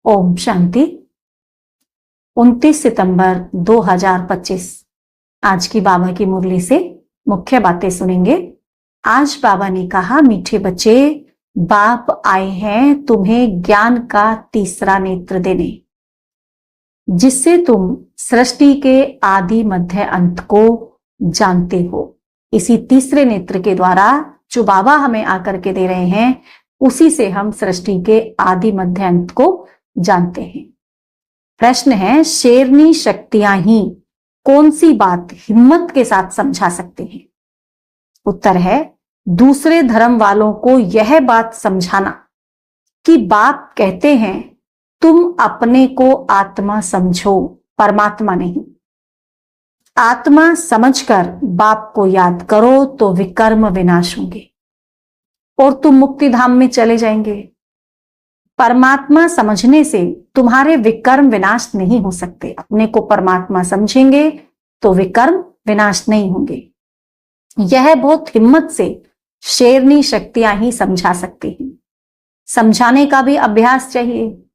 ओम शांति। 29 सितंबर 2025 आज की बाबा की मुरली से मुख्य बातें सुनेंगे। आज बाबा ने कहा, मीठे बच्चे, बाप आए हैं तुम्हें ज्ञान का तीसरा नेत्र देने, जिससे तुम सृष्टि के आदि मध्य अंत को जानते हो। इसी तीसरे नेत्र के द्वारा जो बाबा हमें आकर के दे रहे हैं, उसी से हम सृष्टि के आदि मध्य अंत को जानते हैं। प्रश्न है, शेरनी शक्तियां ही कौन सी बात हिम्मत के साथ समझा सकते हैं? उत्तर है, दूसरे धर्म वालों को यह बात समझाना कि बाप कहते हैं तुम अपने को आत्मा समझो, परमात्मा नहीं। आत्मा समझकर बाप को याद करो तो विकर्म विनाश होंगे और तुम मुक्ति धाम में चले जाएंगे। परमात्मा समझने से तुम्हारे विकर्म विनाश नहीं हो सकते। अपने को परमात्मा समझेंगे तो विकर्म विनाश नहीं होंगे। यह बहुत हिम्मत से शेरनी शक्तियां ही समझा सकती हैं। समझाने का भी अभ्यास चाहिए।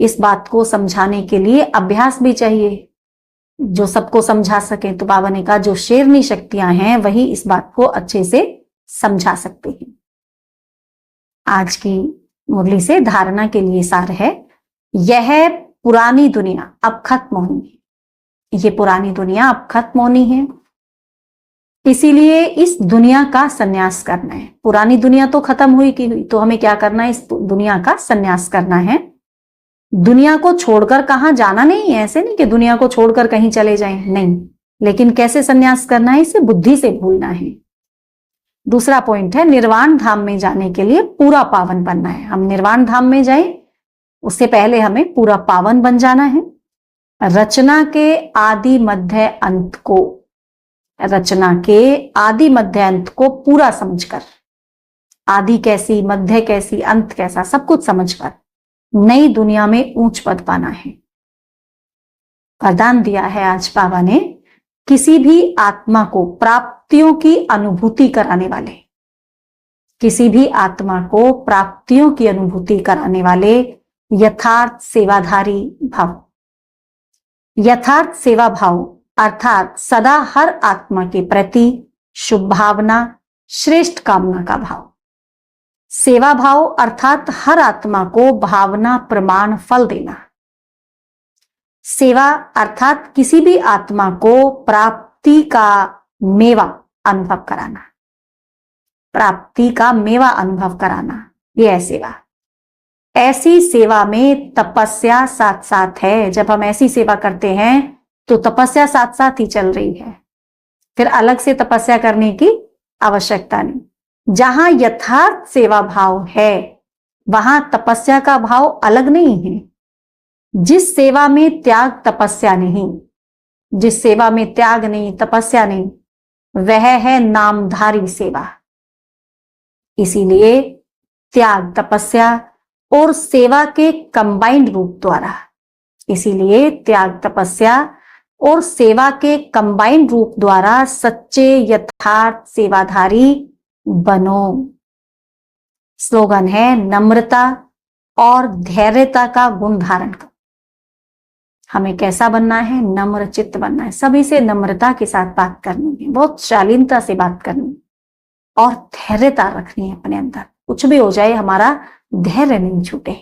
इस बात को समझाने के लिए अभ्यास भी चाहिए, जो सबको समझा सके। तो बाबा ने कहा, जो शेरनी शक्तियां हैं वही इस बात को अच्छे से समझा सकते हैं। आज की मुरली से धारणा के लिए सार है, यह पुरानी दुनिया अब खत्म होनी है। ये पुरानी दुनिया अब खत्म होनी है, इसीलिए इस दुनिया का सन्यास करना है। पुरानी दुनिया तो खत्म हुई की हुई, तो हमें क्या करना है? इस दुनिया का सन्यास करना है। दुनिया को छोड़कर कहां जाना नहीं है, ऐसे नहीं कि दुनिया को छोड़कर कहीं चले जाएं, नहीं। लेकिन कैसे सन्यास करना है? इसे बुद्धि से भूलना है। दूसरा पॉइंट है, निर्वाण धाम में जाने के लिए पूरा पावन बनना है। हम निर्वाण धाम में जाएं उससे पहले हमें पूरा पावन बन जाना है। रचना के आदि मध्य अंत को, रचना के आदि मध्य अंत को पूरा समझकर, आदि कैसी, मध्य कैसी, अंत कैसा, सब कुछ समझकर नई दुनिया में ऊंच पद पाना है। वरदान दिया है आज बाबा ने, किसी भी आत्मा को प्राप्तियों की अनुभूति कराने वाले, किसी भी आत्मा को प्राप्तियों की अनुभूति कराने वाले यथार्थ सेवाधारी भाव। यथार्थ सेवा भाव अर्थात सदा हर आत्मा के प्रति शुभ भावना, श्रेष्ठ कामना का भाव। सेवा भाव अर्थात हर आत्मा को भावना प्रमाण फल देना। सेवा अर्थात किसी भी आत्मा को प्राप्ति का मेवा अनुभव कराना, प्राप्ति का मेवा अनुभव कराना, यह है सेवा। ऐसी सेवा में तपस्या साथ साथ है। जब हम ऐसी सेवा करते हैं तो तपस्या साथ साथ ही चल रही है, फिर अलग से तपस्या करने की आवश्यकता नहीं। जहां यथार्थ सेवा भाव है वहां तपस्या का भाव अलग नहीं है। जिस सेवा में त्याग तपस्या नहीं, जिस सेवा में त्याग नहीं, तपस्या नहीं, वह है नामधारी सेवा। इसीलिए त्याग, तपस्या और सेवा के कंबाइंड रूप द्वारा, इसीलिए त्याग, तपस्या और सेवा के कंबाइंड रूप द्वारा सच्चे यथार्थ सेवाधारी बनो। स्लोगन है, नम्रता और धैर्यता का गुण धारण करो। हमें कैसा बनना है? नम्र चित्त बनना है। सभी से नम्रता के साथ बात करनी है, बहुत शालीनता से बात करनी है और धैर्यता रखनी है अपने अंदर। कुछ भी हो जाए हमारा धैर्य नहीं छूटे।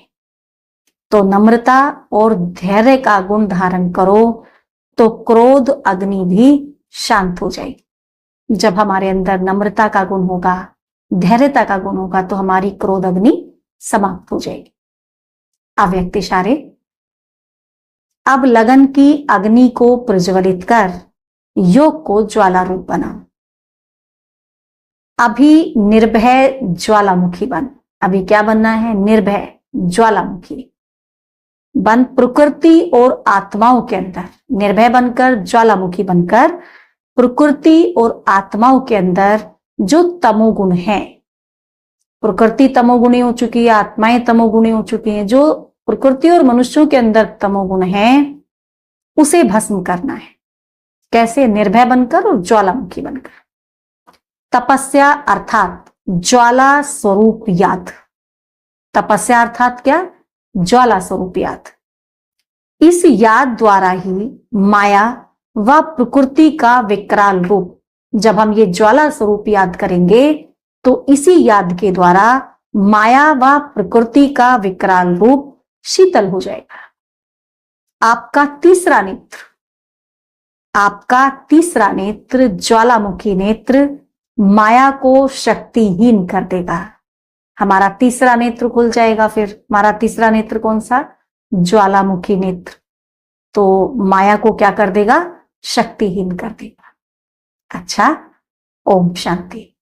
तो नम्रता और धैर्य का गुण धारण करो तो क्रोध अग्नि भी शांत हो जाएगी। जब हमारे अंदर नम्रता का गुण होगा, धैर्यता का गुण होगा, तो हमारी क्रोध अग्नि समाप्त हो जाएगी। अव्यक्त इशारे, अब लगन की अग्नि को प्रज्वलित कर योग को ज्वाला रूप बनाओ। अभी निर्भय ज्वालामुखी बन। अभी क्या बनना है? निर्भय ज्वालामुखी बन, प्रकृति और आत्माओं के अंदर निर्भय बनकर, ज्वालामुखी बनकर प्रकृति और आत्माओं के अंदर जो तमोगुण है, प्रकृति तमोगुणी हो चुकी है, आत्माएं तमोगुणी हो चुकी हैं, जो प्रकृति और मनुष्यों के अंदर तमोगुण है उसे भस्म करना है। कैसे? निर्भय बनकर और ज्वालामुखी बनकर। तपस्या अर्थात ज्वाला स्वरूप याद। तपस्या अर्थात क्या? ज्वाला स्वरूप याद। इस याद द्वारा ही माया व प्रकृति का विकराल रूप, जब हम ये ज्वाला स्वरूप याद करेंगे तो इसी याद के द्वारा माया व प्रकृति का विकराल रूप शीतल हो जाएगा। आपका तीसरा नेत्र ज्वालामुखी नेत्र माया को शक्तिहीन कर देगा। हमारा तीसरा नेत्र खुल जाएगा। फिर हमारा तीसरा नेत्र कौन सा? ज्वालामुखी नेत्र। तो माया को क्या कर देगा? शक्तिहीन कर देगा। अच्छा, ओम शांति।